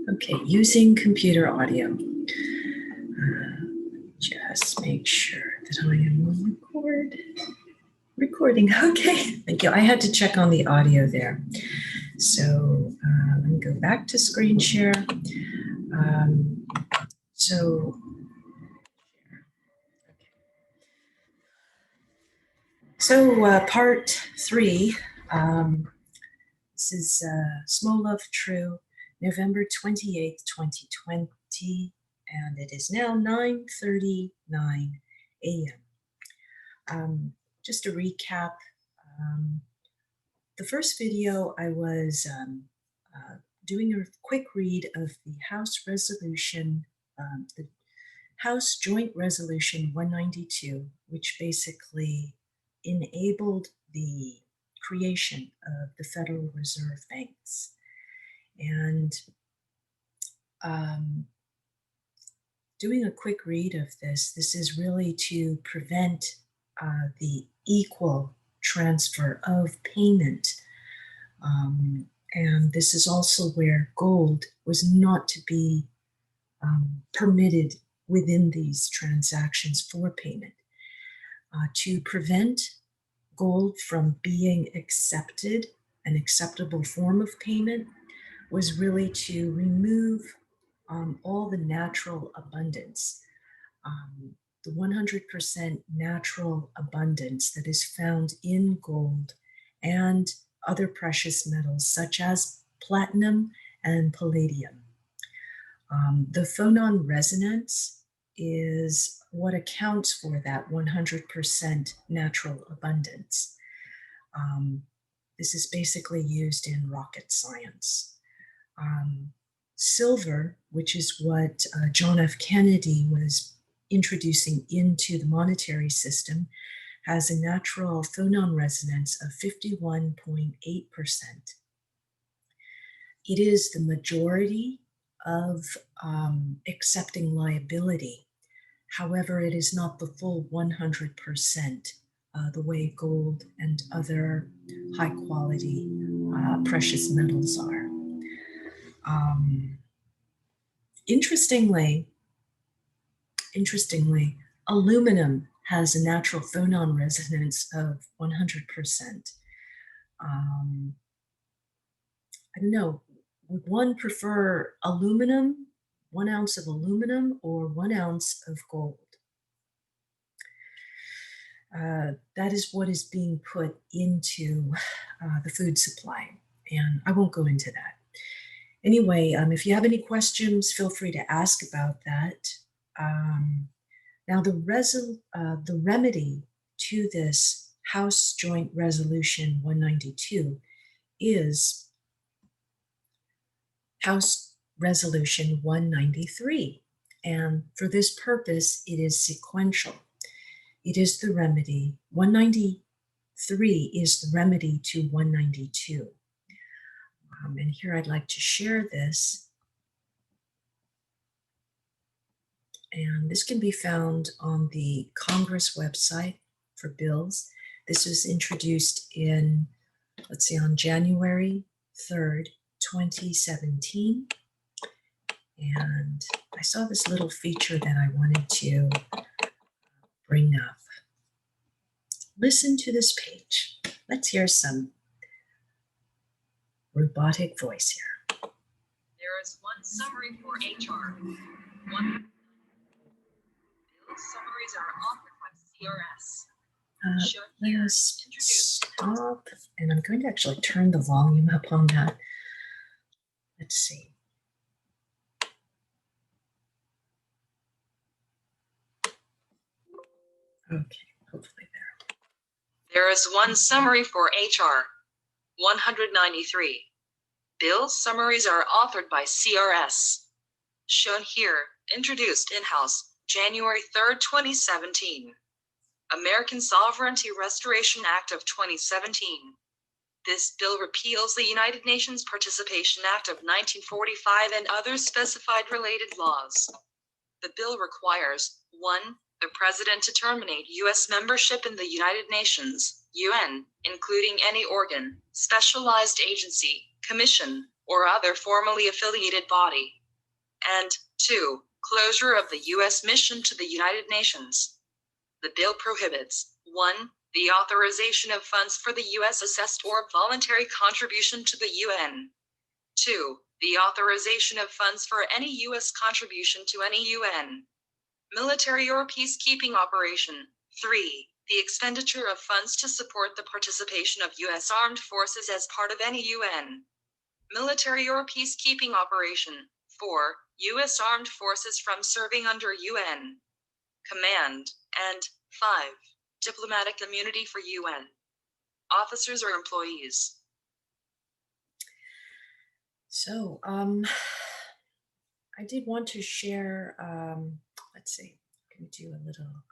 Okay, using computer audio. Just make sure that I am on recording. Okay, thank you. I had to check on the audio there. So let me go back to screen share. Part 3. This is Small Love True, November 28th, 2020, and it is now 9:39 a.m. Just to recap, the first video I was doing a quick read of the House Resolution, the House Joint Resolution 192, which basically enabled the creation of the Federal Reserve Banks. And doing a quick read of this is really to prevent the equal transfer of payment. And this is also where gold was not to be permitted within these transactions for payment. To prevent gold from being accepted, an acceptable form of payment, was really to remove all the natural abundance, the 100% natural abundance that is found in gold and other precious metals such as platinum and palladium. The phonon resonance is what accounts for that 100% natural abundance. This is basically used in rocket science. Silver, which is what John F. Kennedy was introducing into the monetary system, has a natural phonon resonance of 51.8%. It is the majority of accepting liability. However, it is not the full 100%, the way gold and other high quality precious metals are. Interestingly, aluminum has a natural phonon resonance of 100%. I don't know, would one prefer aluminum, 1 ounce of aluminum, or 1 ounce of gold? That is what is being put into the food supply, and I won't go into that. Anyway, if you have any questions, feel free to ask about that. Now, the remedy to this House Joint Resolution 192 is House Resolution 193. And for this purpose, it is sequential. It is the remedy. 193 is the remedy to 192. And here I'd like to share this. And this can be found on the Congress website for bills. This was introduced in, on January 3rd, 2017. And I saw this little feature that I wanted to bring up. Listen to this page. Let's hear some robotic voice here. There is one summary for HR. One summaries are offered by CRS. Let us stop, and I'm going to actually turn the volume up on that. Let's see. Okay, hopefully there. There is one summary for HR. 193. Bill summaries are authored by CRS. Shown here, introduced in-house, January 3rd, 2017. American Sovereignty Restoration Act of 2017. This bill repeals the United Nations Participation Act of 1945 and other specified related laws. The bill requires 1. The President to terminate U.S. membership in the United Nations, UN, including any organ, specialized agency, commission, or other formally affiliated body. And 2. Closure of the U.S. mission to the United Nations. The bill prohibits 1. The authorization of funds for the U.S. assessed or voluntary contribution to the UN. 2. The authorization of funds for any U.S. contribution to any UN military or peacekeeping operation. 3. The expenditure of funds to support the participation of U.S. armed forces as part of any UN military or peacekeeping operation. 4. U.S. armed forces from serving under UN command. And 5. Diplomatic immunity for UN officers or employees. So, I did want to share, let's see, I'm going to do a little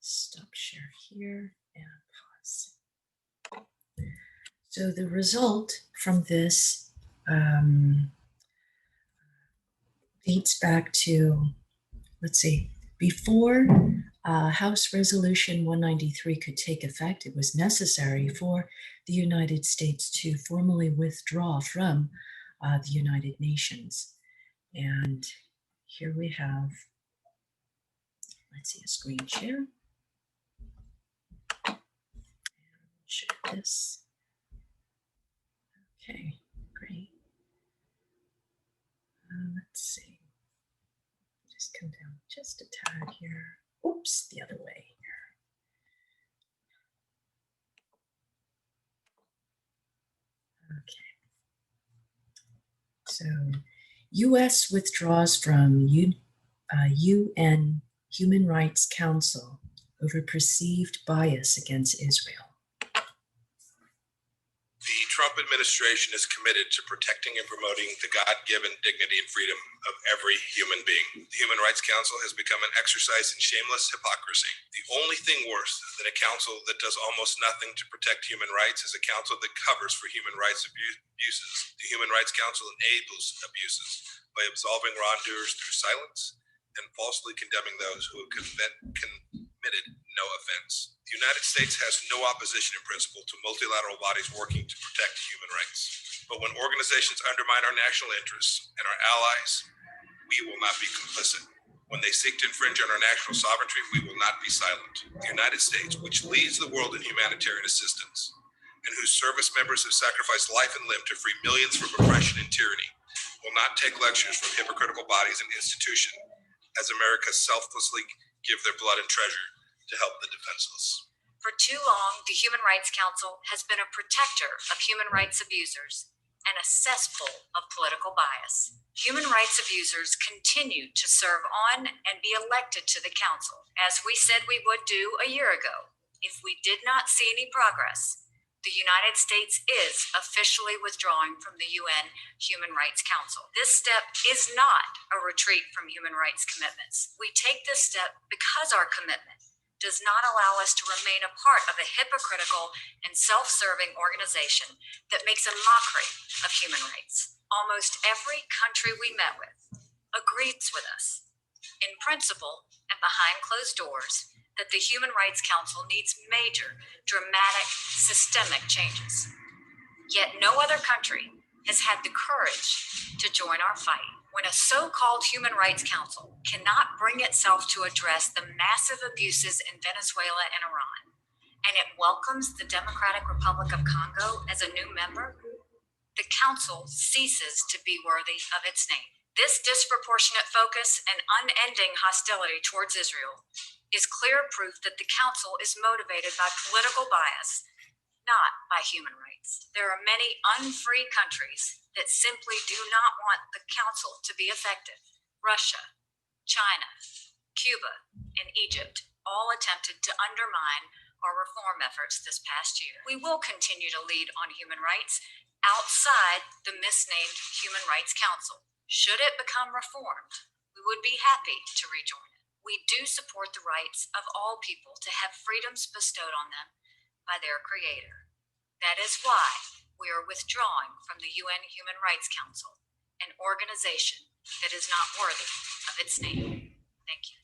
stop share here and pause. So the result from this dates back to, let's see, before House Resolution 193 could take effect, it was necessary for the United States to formally withdraw from the United Nations. And here we have, let's see, a screen share. Share this. Okay, great. Let's see. Just come down just a tad here. Oops, the other way here. Okay. So, U.S. withdraws from UN Human Rights Council over perceived bias against Israel. The Trump administration is committed to protecting and promoting the God-given dignity and freedom of every human being. The Human Rights Council has become an exercise in shameless hypocrisy. The only thing worse than a council that does almost nothing to protect human rights is a council that covers for human rights abuses. The Human Rights Council enables abuses by absolving wrongdoers through silence and falsely condemning those who have committed no offense. The United States has no opposition in principle to multilateral bodies working to protect human rights. But when organizations undermine our national interests and our allies, we will not be complicit. When they seek to infringe on our national sovereignty, we will not be silent. The United States, which leads the world in humanitarian assistance, and whose service members have sacrificed life and limb to free millions from oppression and tyranny, will not take lectures from hypocritical bodies and institutions as America selflessly give their blood and treasure to help the defenseless. For too long, the Human Rights Council has been a protector of human rights abusers and a cesspool of political bias. Human rights abusers continue to serve on and be elected to the council, as we said we would do a year ago. If we did not see any progress, the United States is officially withdrawing from the UN Human Rights Council. This step is not a retreat from human rights commitments. We take this step because our commitment does not allow us to remain a part of a hypocritical and self-serving organization that makes a mockery of human rights. Almost every country we met with agrees with us, in principle and behind closed doors, that the Human Rights Council needs major, dramatic, systemic changes. Yet no other country has had the courage to join our fight. When a so-called Human Rights Council cannot bring itself to address the massive abuses in Venezuela and Iran, and it welcomes the Democratic Republic of Congo as a new member, the Council ceases to be worthy of its name. This disproportionate focus and unending hostility towards Israel is clear proof that the Council is motivated by political bias, not by human rights. There are many unfree countries that simply do not want the Council to be effective. Russia, China, Cuba, and Egypt all attempted to undermine our reform efforts this past year. We will continue to lead on human rights outside the misnamed Human Rights Council. Should it become reformed, we would be happy to rejoin it. We do support the rights of all people to have freedoms bestowed on them by their Creator. That is why we are withdrawing from the UN Human Rights Council, an organization that is not worthy of its name. Thank you.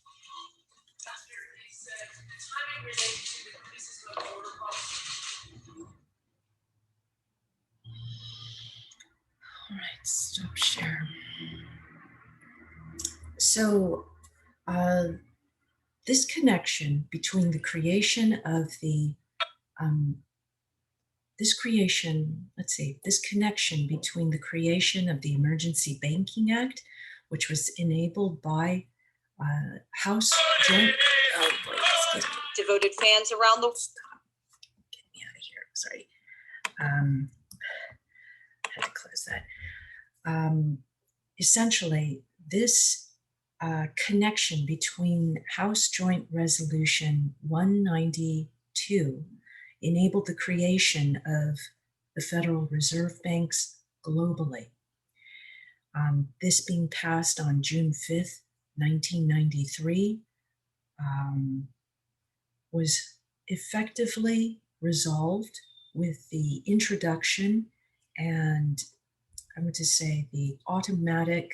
All right, stop share. So this connection between the creation of the this connection between the creation of the Emergency Banking Act, which was enabled by House Joint. Oh boy, excuse me. Devoted fans around the Stop. Get me out of here. Sorry. I had to close that. Essentially, this connection between House Joint Resolution 192 enabled the creation of the Federal Reserve Banks globally. This being passed on June 5th, 1993, was effectively resolved with the introduction and I would just say the automatic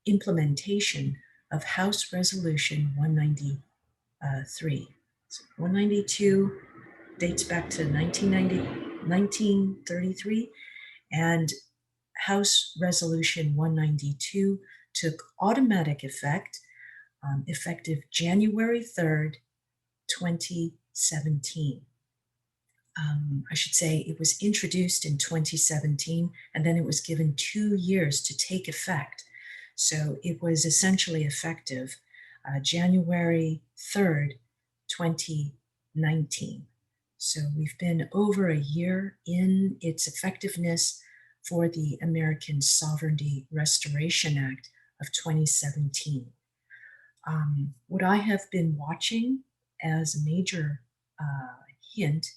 implementation of House Resolution 193. So 192 dates back to 1933, and House Resolution 192 took automatic effect effective January 3rd, 2017. I should say it was introduced in 2017, and then it was given 2 years to take effect. So it was essentially effective January 3rd, 2019. So we've been over a year in its effectiveness for the American Sovereignty Restoration Act of 2017. What I have been watching as a major hint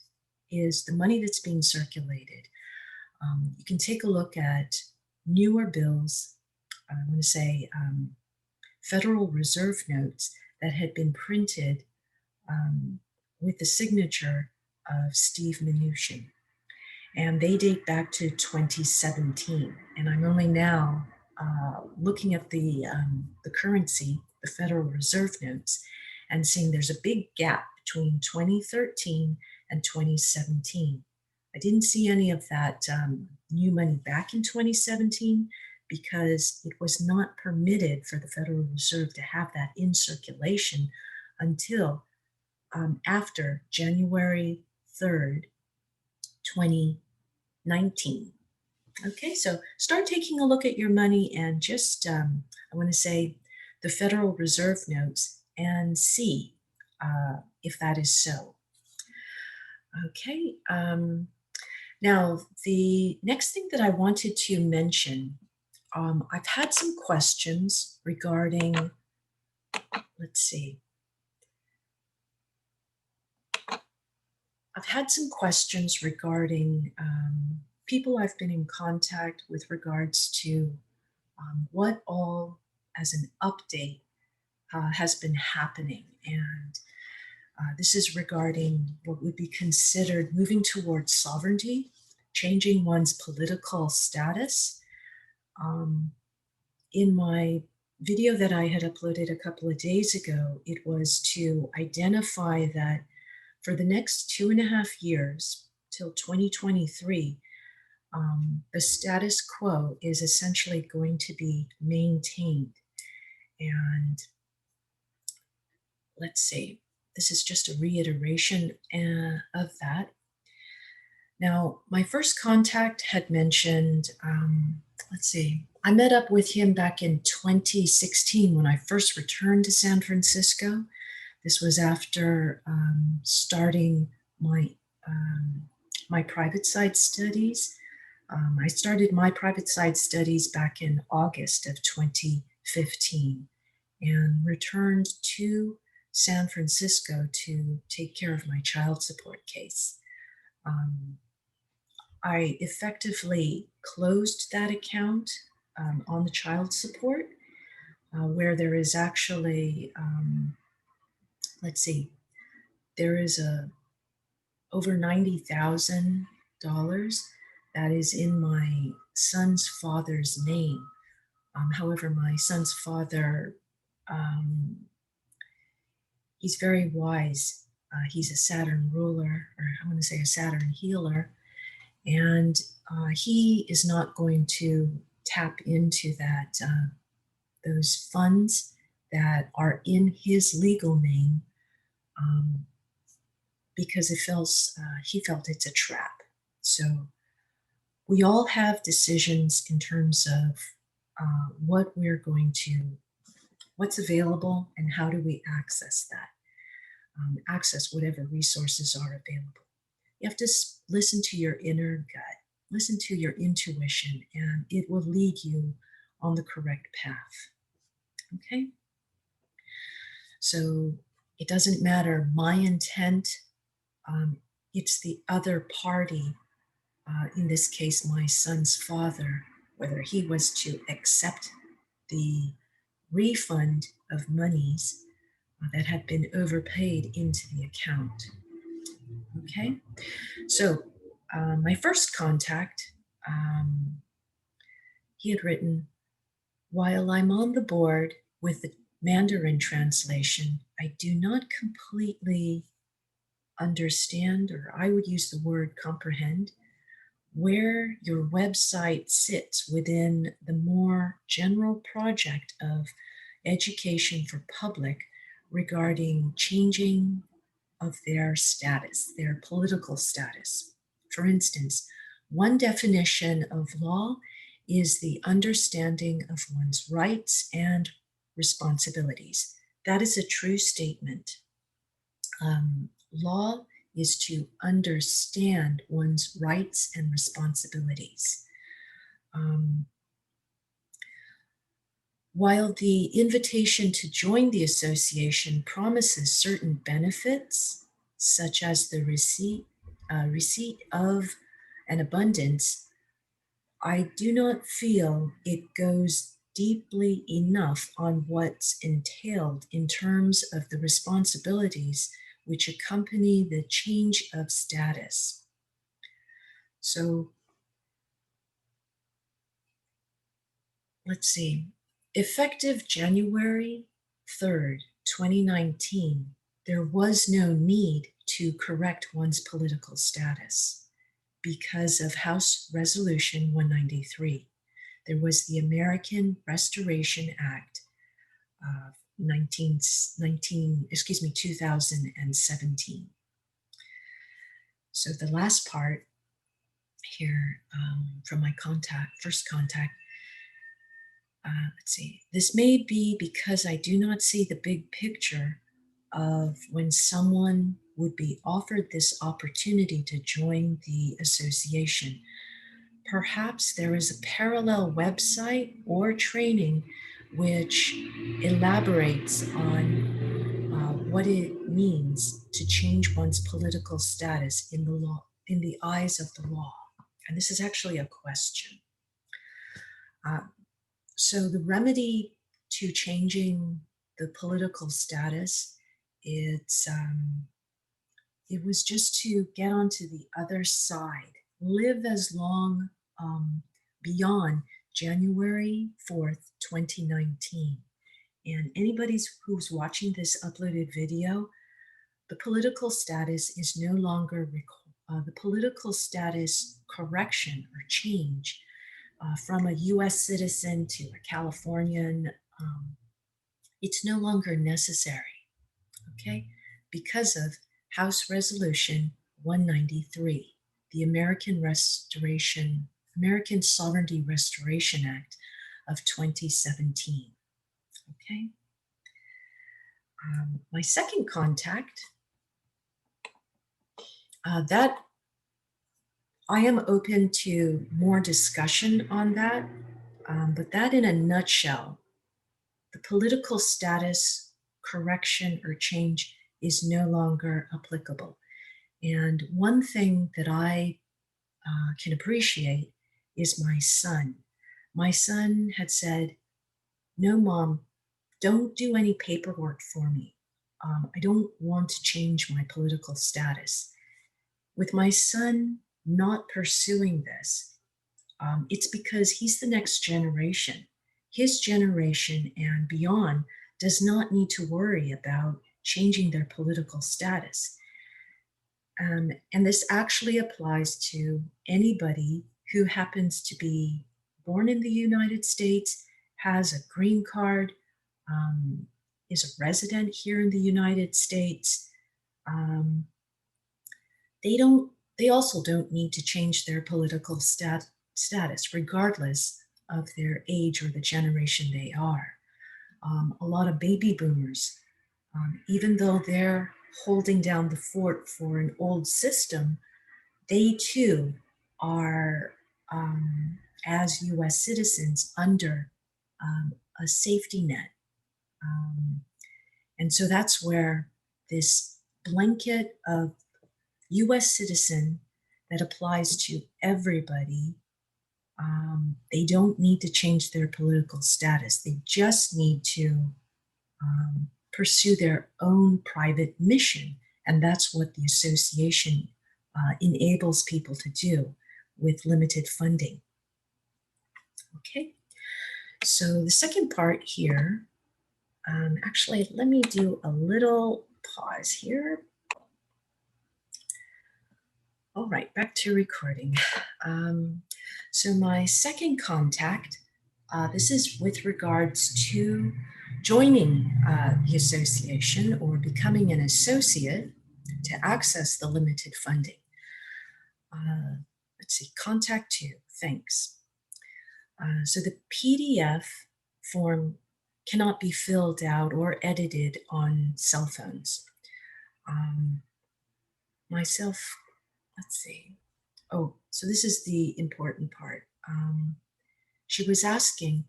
is the money that's being circulated. You can take a look at newer bills, I'm going to say Federal Reserve notes that had been printed with the signature of Steve Mnuchin. And they date back to 2017. And I'm only now looking at the currency, the Federal Reserve notes, and seeing there's a big gap between 2013 and 2017. I didn't see any of that new money back in 2017 because it was not permitted for the Federal Reserve to have that in circulation until after January 3rd, 2019. Okay, so start taking a look at your money and just, I want to say, the Federal Reserve notes and see if that is so. Okay, now the next thing that I wanted to mention, I've had some questions regarding, let's see. I've had some questions regarding people I've been in contact with regards to what all as an update has been happening. And this is regarding what would be considered moving towards sovereignty, changing one's political status. In my video that I had uploaded a couple of days ago, it was to identify that for the next 2.5 years, till 2023, the status quo is essentially going to be maintained. And let's see, this is just a reiteration of that. Now, my first contact had mentioned, let's see, I met up with him back in 2016 when I first returned to San Francisco. This was after starting my my private side studies. I started my private side studies back in August of 2015 and returned to San Francisco to take care of my child support case. I effectively closed that account on the child support, where there is actually, let's see, there is over $90,000 that is in my son's father's name. However, my son's father, he's very wise. He's a Saturn ruler, or I want to say a Saturn healer. And he is not going to tap into that those funds that are in his legal name because he felt it's a trap. So we all have decisions in terms of what's available and how do we access that, access whatever resources are available. You have to listen to your inner gut, listen to your intuition, and it will lead you on the correct path. Okay? So it doesn't matter my intent, it's the other party, in this case, my son's father, whether he was to accept the refund of monies that had been overpaid into the account. Okay? So my first contact, he had written, while I'm on the board with the Mandarin translation, I do not completely understand, or I would use the word comprehend, where your website sits within the more general project of education for public regarding changing of their status, their political status. For instance, one definition of law is the understanding of one's rights and responsibilities. That is a true statement. Law is to understand one's rights and responsibilities. While the invitation to join the association promises certain benefits, such as the receipt of an abundance, I do not feel it goes deeply enough on what's entailed in terms of the responsibilities which accompany the change of status. So let's see. Effective January 3rd, 2019, there was no need to correct one's political status because of House Resolution 193. There was the American Restoration Act of 2017. So the last part here from my first contact, let's see. This may be because I do not see the big picture of when someone would be offered this opportunity to join the association. Perhaps there is a parallel website or training which elaborates on what it means to change one's political status in the law, in the eyes of the law. And this is actually a question. So the remedy to changing the political status, it was just to get onto the other side, live as long beyond January 4th, 2019. And anybody who's watching this uploaded video, the political status is no longer, the political status correction or change from a US citizen to a Californian, it's no longer necessary, okay? Because of House Resolution 193, the American Sovereignty Restoration Act of 2017, okay? My second contact, that I am open to more discussion on that, but that in a nutshell, the political status correction or change is no longer applicable. And one thing that I can appreciate is my son. My son had said, no, Mom, don't do any paperwork for me. I don't want to change my political status. With my son not pursuing this, it's because he's the next generation. His generation and beyond does not need to worry about changing their political status. And this actually applies to anybody who happens to be born in the United States, has a green card, is a resident here in the United States, they also don't need to change their political status, regardless of their age or the generation they are. A lot of baby boomers, even though they're holding down the fort for an old system, they too are, as US citizens, under a safety net. And so that's where this blanket of US citizen that applies to everybody, they don't need to change their political status. They just need to pursue their own private mission. And that's what the association enables people to do with limited funding. Okay, so the second part here, actually, let me do a little pause here. All right, back to recording. So my second contact, this is with regards to joining the association or becoming an associate to access the limited funding. Let's see, contact 2, thanks. So the PDF form cannot be filled out or edited on cell phones. Let's see. Oh, so this is the important part. She was asking,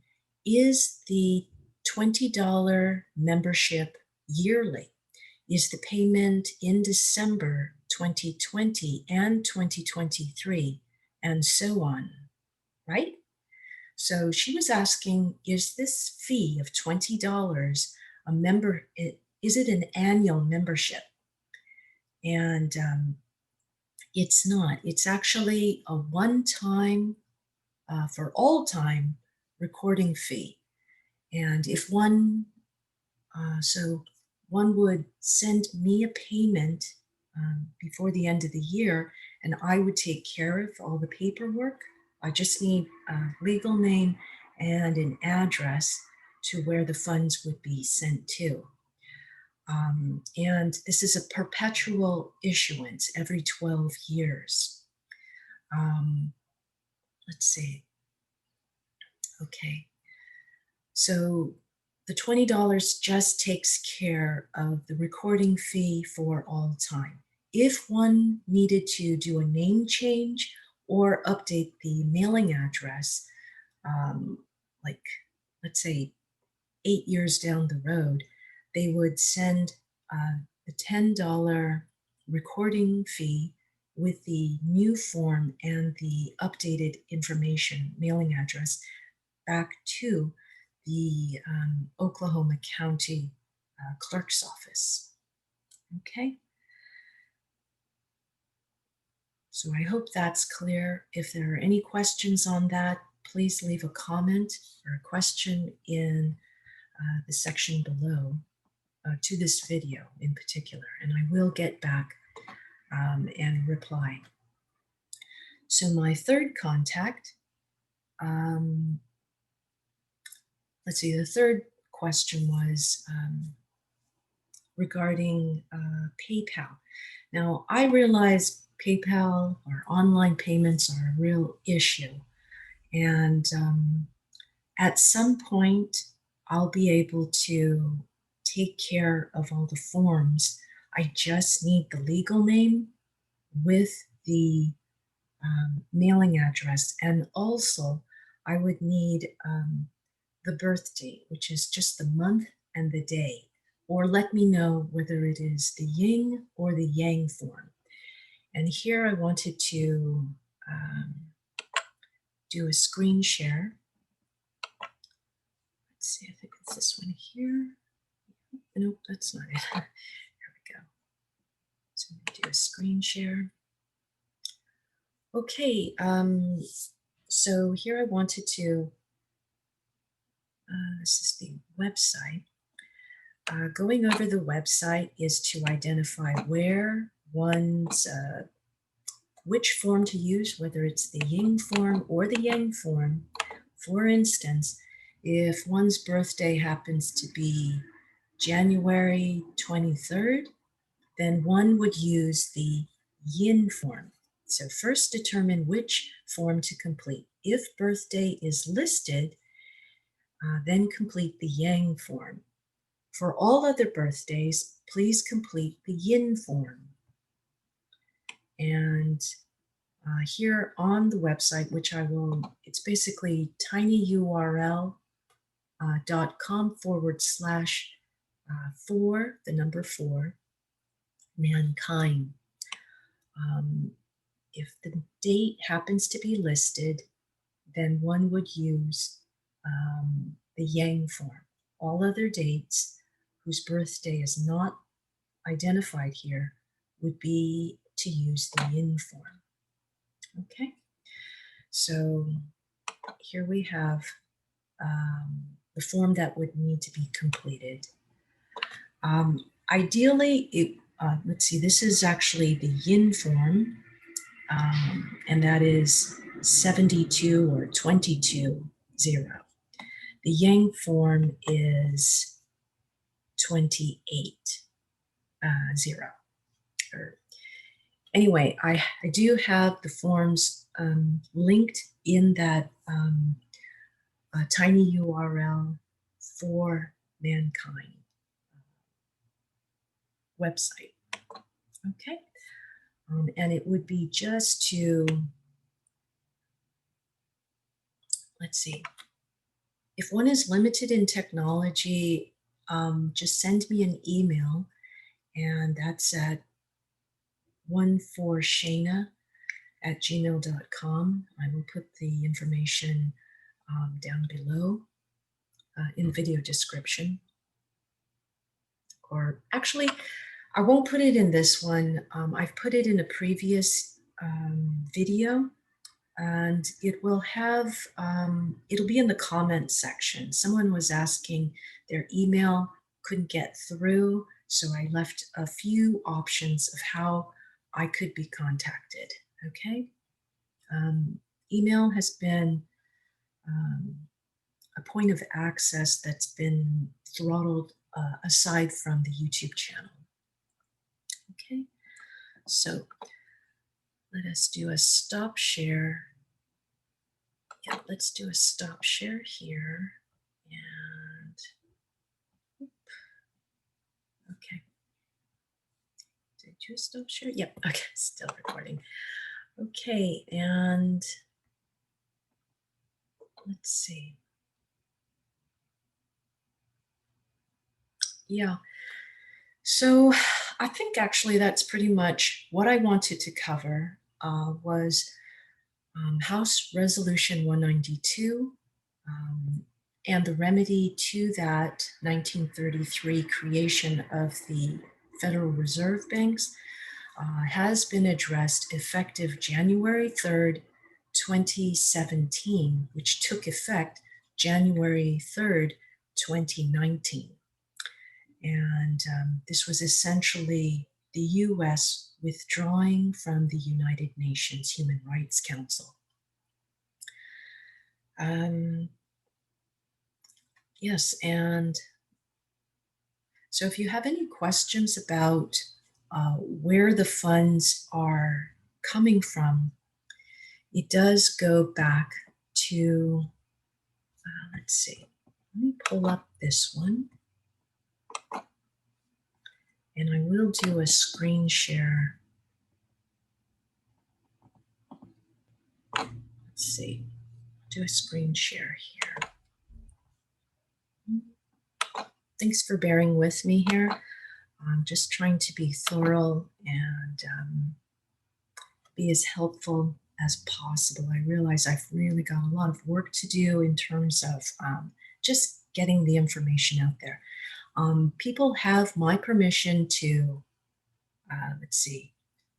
is the $20 membership yearly? Is the payment in December 2020 and 2023 and so on, right? So she was asking, is this fee of $20 a member, is it an annual membership? And it's not. It's actually a one-time, for all time, recording fee. And if one would send me a payment before the end of the year, and I would take care of all the paperwork. I just need a legal name and an address to where the funds would be sent to. And this is a perpetual issuance every 12 years. Let's see. Okay. So the $20 just takes care of the recording fee for all time. If one needed to do a name change or update the mailing address, like let's say 8 years down the road, they would send the $10 recording fee with the new form and the updated information, mailing address, back to the Oklahoma County Clerk's Office. Okay. So I hope that's clear. If there are any questions on that, please leave a comment or a question in the section below to this video in particular, and I will get back and reply. So my third contact, let's see, the third question was regarding PayPal. Now, I realize PayPal or online payments are a real issue, and at some point, I'll be able to take care of all the forms. I just need the legal name with the mailing address, and also I would need the birth date, which is just the month and the day, or let me know whether it is the yin or the yang form. And here I wanted to do a screen share. Let's see, I think it's this one here. Nope, that's not it. Here we go. So I'm going to do a screen share. Okay, so here I wanted to, this is the website. Going over the website is to identify where one's which form to use, whether it's the yin form or the yang form. For instance, if one's birthday happens to be January 23rd, then one would use the yin form. So first determine which form to complete. If birthday is listed, then complete the yang form. For all other birthdays, please complete the yin form. And here on the website, which I will, it's basically tinyurl.com/4, the number 4, mankind. If the date happens to be listed, then one would use the yang form. All other dates whose birthday is not identified here would be to use the yin form. Okay, so here we have the form that would need to be completed. Ideally, let's see, this is actually the yin form, and that is 72 or 22, 0. The yang form is 28, 0. Anyway, I do have the forms linked in that tiny URL for mankind website. Okay, and it would be just to, let's see, if one is limited in technology, just send me an email, and that's at one4shana@gmail.com. I will put the information down below in the video description. Or actually, I won't put it in this one. I've put it in a previous video, and it will have, it'll be in the comment section. Someone was asking, their email couldn't get through, so I left a few options of how I could be contacted. Okay, email has been a point of access that's been throttled aside from the YouTube channel. Okay, so let us do a stop share. Yeah, let's do a stop share here. And okay, did you stop share? Yep, okay, still recording. Okay, and let's see. Yeah, so I think actually that's pretty much what I wanted to cover was House Resolution 192 and the remedy to that 1933 creation of the Federal Reserve Banks has been addressed effective January 3rd, 2017, which took effect January 3rd, 2019. And this was essentially the US withdrawing from the United Nations Human Rights Council. Yes, and so if you have any questions about where the funds are coming from, it does go back to, let's see, let me pull up this one. And I will do a screen share. Let's see, do a screen share here. Thanks for bearing with me here. I'm just trying to be thorough and be as helpful as possible. I realize I've really got a lot of work to do in terms of just getting the information out there. People have my permission to, let's see,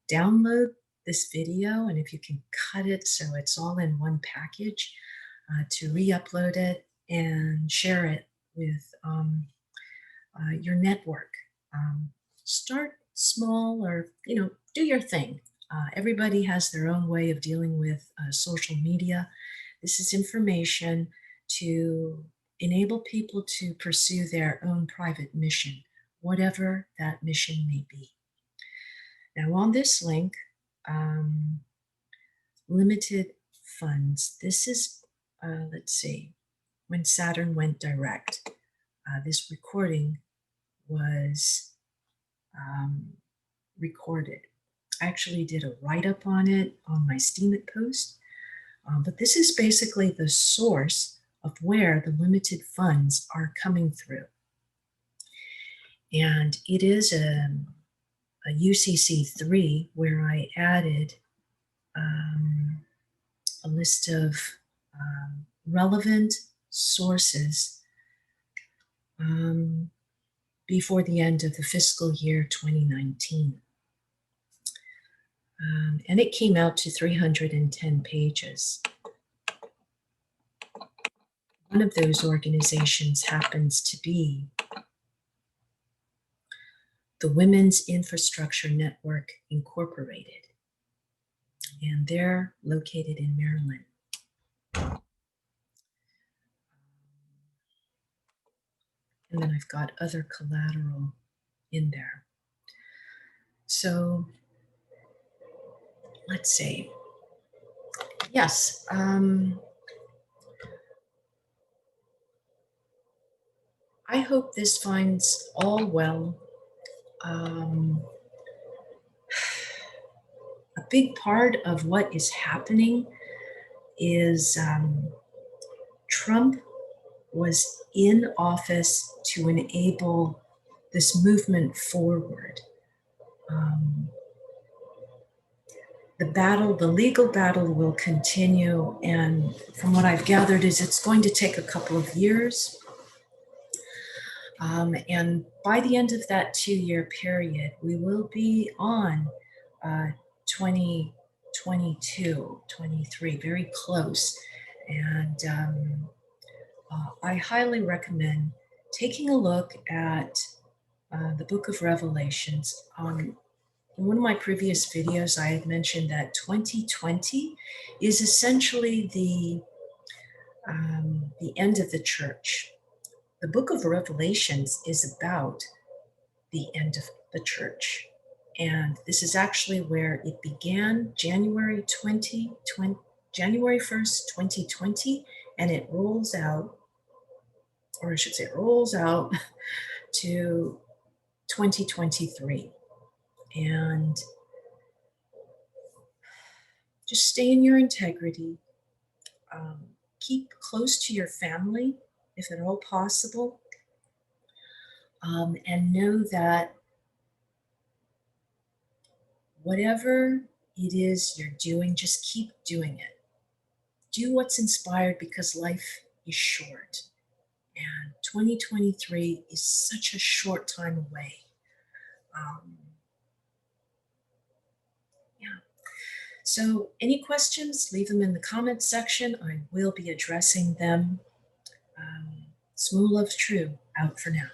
download this video, and if you can cut it so it's all in one package, to re-upload it and share it with your network. Start small, or do your thing. Everybody has their own way of dealing with social media. This is information to enable people to pursue their own private mission, whatever that mission may be. Now, on this link, limited funds. This is, let's see, when Saturn went direct. This recording was recorded. I actually did a write-up on it on my Steemit post, but this is basically the source of where the limited funds are coming through. And it is a UCC 3 where I added a list of relevant sources before the end of the fiscal year 2019. And it came out to 310 pages. One of those organizations happens to be the Women's Infrastructure Network Incorporated, and they're located in Maryland. And then I've got other collateral in there. So let's see. Yes. I hope this finds all well. A big part of what is happening is Trump was in office to enable this movement forward. The legal battle will continue, and from what I've gathered is it's going to take a couple of years. And by the end of that 2-year period, we will be on 2022, 23, very close. And I highly recommend taking a look at the book of Revelations. In one of my previous videos, I had mentioned that 2020 is essentially the end of the church. The book of Revelations is about the end of the church. And this is actually where it began, January 1st, 2020, and it rolls out, or I should say it rolls out to 2023. And just stay in your integrity. Keep close to your family, if at all possible. And know that whatever it is you're doing, just keep doing it. Do what's inspired, because life is short. And 2023 is such a short time away. So any questions, leave them in the comments section. I will be addressing them. Smooth Love True, out for now.